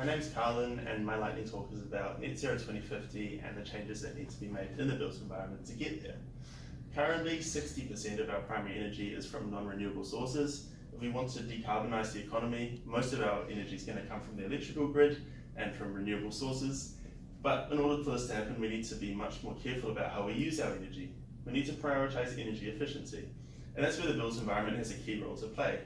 My name's Carlin, and my Lightning talk is about Net Zero 2050 and the changes that need to be made in the built environment to get there. Currently, 60% of our primary energy is from non-renewable sources. If we want to decarbonise the economy, most of our energy is going to come from the electrical grid and from renewable sources. But in order for this to happen, we need to be much more careful about how we use our energy. We need to prioritise energy efficiency, and that's where the built environment has a key role to play.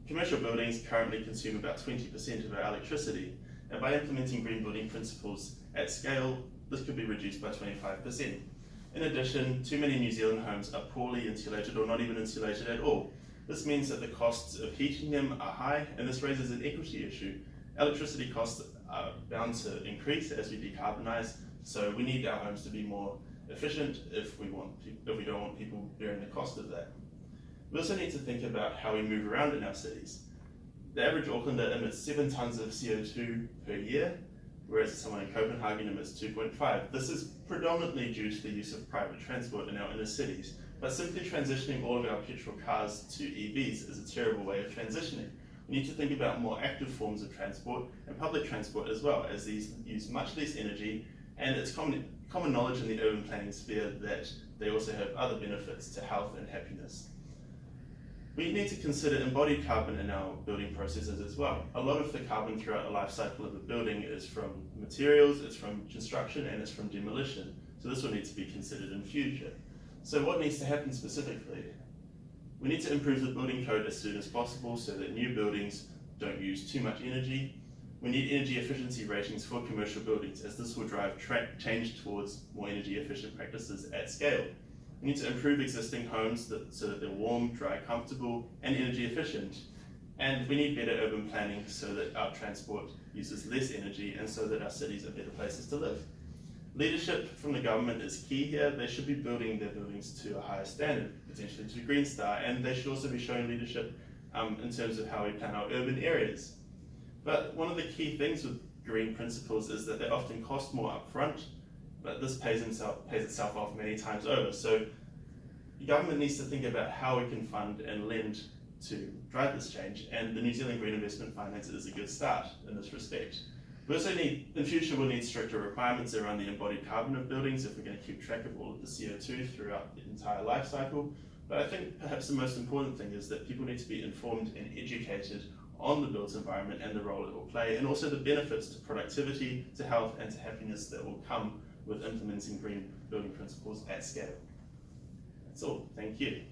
Commercial buildings currently consume about 20% of our electricity, and by implementing green building principles at scale, this could be reduced by 25%. In addition, too many New Zealand homes are poorly insulated or not even insulated at all. This means that the costs of heating them are high, and this raises an equity issue. Electricity costs are bound to increase as we decarbonise, so we need our homes to be more efficient if we don't want people bearing the cost of that. We also need to think about how we move around in our cities. The average Aucklander emits 7 tonnes of CO2 per year, whereas someone in Copenhagen emits 2.5. This is predominantly due to the use of private transport in our inner cities, but simply transitioning all of our petrol cars to EVs is a terrible way of transitioning. We need to think about more active forms of transport and public transport as well, as these use much less energy, and it's common knowledge in the urban planning sphere that they also have other benefits to health and happiness. We need to consider embodied carbon in our building processes as well. A lot of the carbon throughout the life cycle of a building is from materials, it's from construction, and it's from demolition. So this will need to be considered in future. So what needs to happen specifically? We need to improve the building code as soon as possible so that new buildings don't use too much energy. We need energy efficiency ratings for commercial buildings, as this will drive change towards more energy efficient practices at scale. We need to improve existing homes so that they're warm, dry, comfortable, and energy efficient. And we need better urban planning so that our transport uses less energy and so that our cities are better places to live. Leadership from the government is key here. They should be building their buildings to a higher standard, potentially to a Green Star, and they should also be showing leadership in terms of how we plan our urban areas. But one of the key things with green principles is that they often cost more upfront, but this pays itself off many times over. So the government needs to think about how we can fund and lend to drive this change, and the New Zealand Green Investment Finance is a good start in this respect. We also in future we'll need stricter requirements around the embodied carbon of buildings if we're going to keep track of all of the CO2 throughout the entire life cycle. But I think perhaps the most important thing is that people need to be informed and educated on the built environment and the role it will play, and also the benefits to productivity, to health, and to happiness that will come with implementing green building principles at scale. That's all. Thank you.